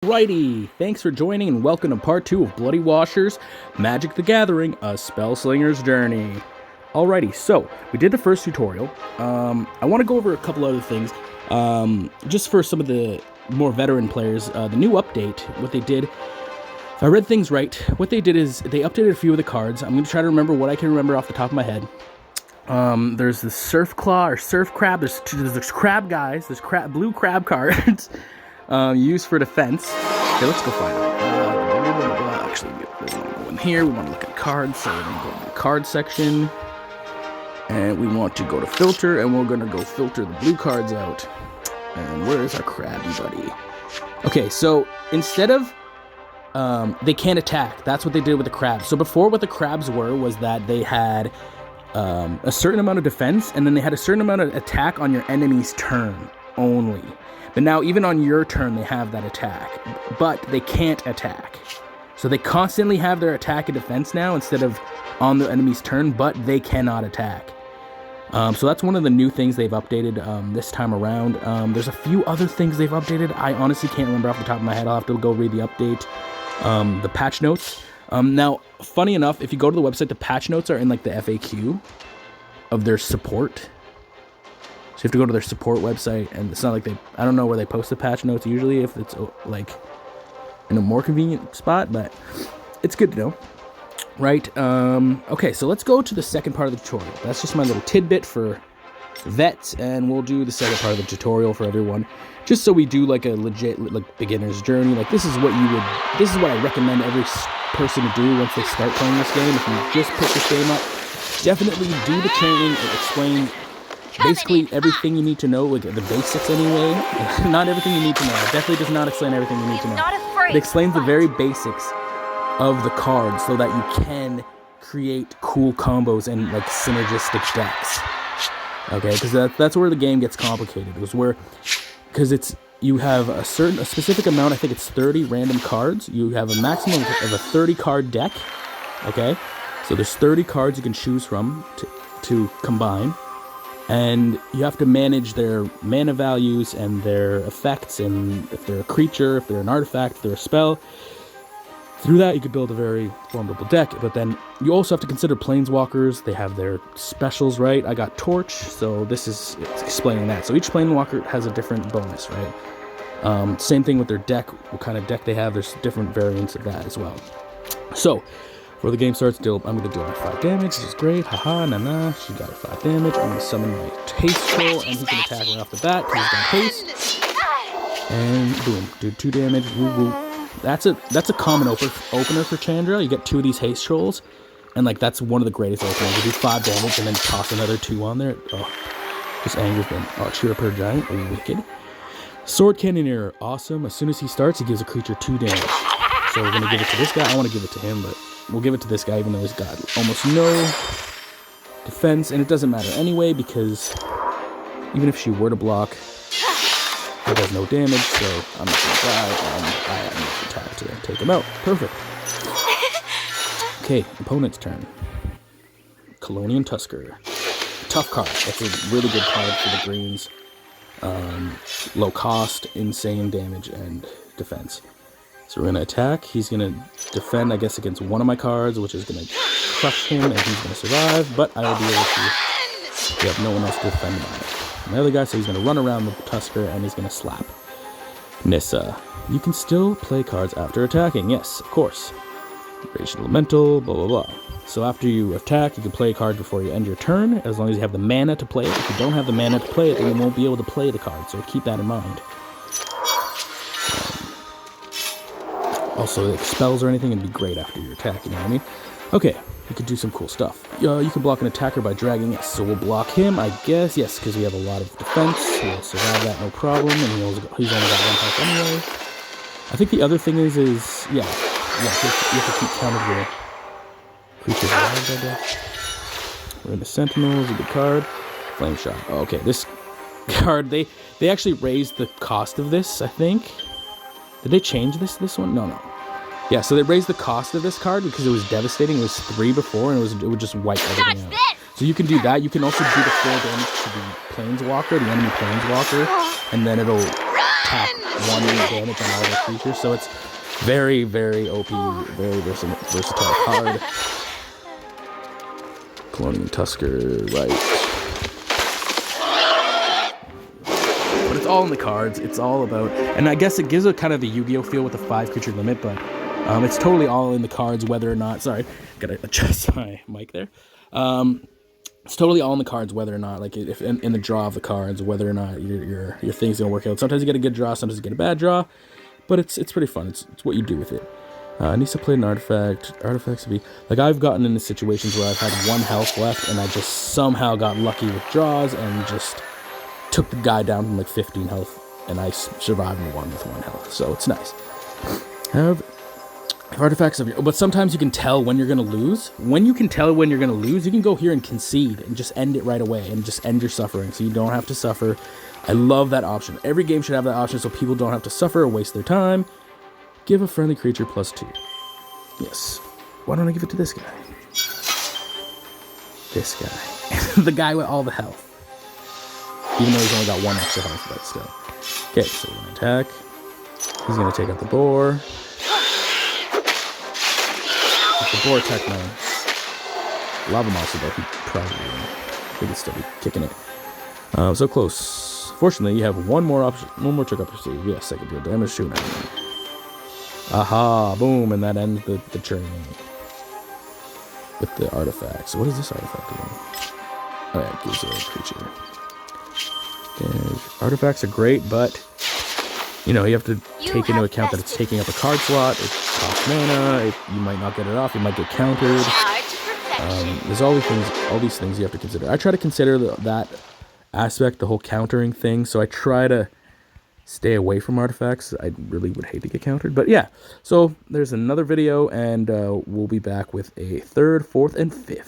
Righty, thanks for joining and welcome to part 2 of Bloody Washers, Magic the Gathering, a Spellslinger's Journey. Alrighty, so we did the first tutorial. I want to go over a couple other things, just for some of the more veteran players. The new update, what they did, if I read things right, what they did is they updated a few of the cards. I'm going to try to remember what I can remember off the top of my head. There's the Surf Claw or Surf Crab, there's crab guys, there's blue crab cards. Used for defense. Okay, let's go find it. Actually, we want to go in here. We want to look at cards, so we're going to go to the card section. And we want to go to filter, and we're going to go filter the blue cards out. And where is our crabby buddy? Okay, so instead of... they can't attack. That's what they did with the crabs. So before, what the crabs were was that they had a certain amount of defense, and then they had a certain amount of attack on your enemy's turn only. But now, even on your turn, they have that attack. But they can't attack. So they constantly have their attack and defense now instead of on the enemy's turn, but they cannot attack. So that's one of the new things they've updated this time around. There's a few other things they've updated. I honestly can't remember off the top of my head. I'll have to go read the update, the patch notes. Now, funny enough, if you go to the website, the patch notes are in like the FAQ of their support. So you have to go to their support website, and it's not like I don't know where they post the patch notes usually, if it's like in a more convenient spot, but it's good to know, right? Okay, so let's go to the second part of the tutorial. That's just my little tidbit for vets, and we'll do the second part of the tutorial for everyone, just so we do like a legit like beginner's journey. Like this is what I recommend every person to do once they start playing this game. If you just pick this game up, definitely do the training. It explains basically everything you need to know, like the basics anyway. Not everything you need to know. It definitely does not explain everything you need to know. It explains the very basics of the cards so that you can create cool combos and like synergistic decks. Okay, because that's where the game gets complicated. Because you have a specific amount. I think it's 30 random cards. You have a maximum of a 30 card deck. Okay, so there's 30 cards you can choose from to combine. And you have to manage their mana values and their effects, and if they're a creature, if they're an artifact, if they're a spell. Through that, you could build a very formidable deck, but then you also have to consider planeswalkers. They have their specials, right? I got Torch, so this is explaining that. So each planeswalker has a different bonus, right? Same thing with their deck, what kind of deck they have. There's different variants of that as well. So, before the game starts, I'm going to deal my 5 damage, which is great. Haha, nah, she got her 5 damage. I'm going to summon my haste troll, and he can attack right off the bat because he's got haste. And boom, do 2 damage. Woo woo. That's a common opener for Chandra. You get 2 of these haste trolls, and like that's one of the greatest openers. You do 5 damage and then toss another 2 on there. Oh, just angers them. Oh, cheer up her giant. Oh, wicked. Sword Cannoneer, awesome. As soon as he starts, he gives a creature 2 damage. So we're gonna give it to this guy. I want to give it to him, but we'll give it to this guy, even though he's got almost no defense, and it doesn't matter anyway because even if she were to block, it does no damage, so I'm not gonna die, and I have enough attack to take him out. Perfect. Okay, opponent's turn. Colonian Tusker. Tough card. That's a really good card for the greens. Low cost, insane damage, and defense. So we're gonna attack. He's gonna defend, I guess, against one of my cards, which is gonna crush him, and he's gonna survive, but I will be able to... We have no one else to defend by. The other guy, so he's going to run around the Tusker, and he's going to slap Nissa. You can still play cards after attacking. Yes, of course. Radiant Elemental, blah, blah, blah. So after you attack, you can play a card before you end your turn, as long as you have the mana to play it. If you don't have the mana to play it, then you won't be able to play the card, so keep that in mind. Also, like spells or anything, it'd be great after your attack, you know what I mean? Okay. You could do some cool stuff. You can block an attacker by dragging it, so we'll block him, I guess. Yes, because we have a lot of defense. He'll survive that, no problem, and he's only got 1 health anyway. I think the other thing is you have to keep count of your creatures alive, I guess. We're in the Sentinels, a good card. Flame Shot. Oh, okay, this card, they actually raised the cost of this, I think. Did they change this one? No. Yeah, so they raised the cost of this card because it was devastating. It was 3 before, and it would just wipe everything out. So you can do that. You can also do the 4 damage to the Planeswalker, the enemy Planeswalker, and then it'll tap 1 damage on all their creatures. So it's very, very OP, very versatile card. Colonial Tusker, right. But it's all in the cards. It's all about, and I guess it gives a kind of the Yu-Gi-Oh feel with the 5 creature limit, but it's totally all in the cards, whether or not, sorry, gotta adjust my mic there. It's totally all in the cards, whether or not, like, if in the draw of the cards, whether or not your thing's gonna work out. Sometimes you get a good draw, sometimes you get a bad draw, but it's pretty fun. It's what you do with it. Needs to play an artifact. Artifacts to be, like, I've gotten into situations where I've had 1 health left, and I just somehow got lucky with draws and just took the guy down from like 15 health, and I survived and won with 1 health. So it's nice. Have artifacts of your, but sometimes you can tell when you're gonna lose. When you can tell when you're gonna lose, you can go here and concede and just end it right away and just end your suffering, so you don't have to suffer. I love that option. Every game should have that option so people don't have to suffer or waste their time. Give a friendly creature +2. Yes. Why don't I give it to this guy? This guy. The guy with all the health. Even though he's only got 1 extra health, but still. Okay, so we're gonna attack. He's gonna take out the boar. If the boar attack now. Lava monster, though, he probably would still be kicking it. So close. Fortunately, you have one more trick up your sleeve. Yes, I can deal damage to an enemy. Aha, boom, and that ends the journey with the artifacts. So what is this artifact doing? Oh yeah, it gives a creature. Okay. Artifacts are great, but you know, you have to take into account that it's taking up a card slot, it costs mana, you might not get it off, you might get countered. There's all these things you have to consider. I try to consider that aspect, the whole countering thing, so I try to stay away from artifacts. I really would hate to get countered, but yeah. So there's another video, and we'll be back with a 3rd, 4th, and 5th.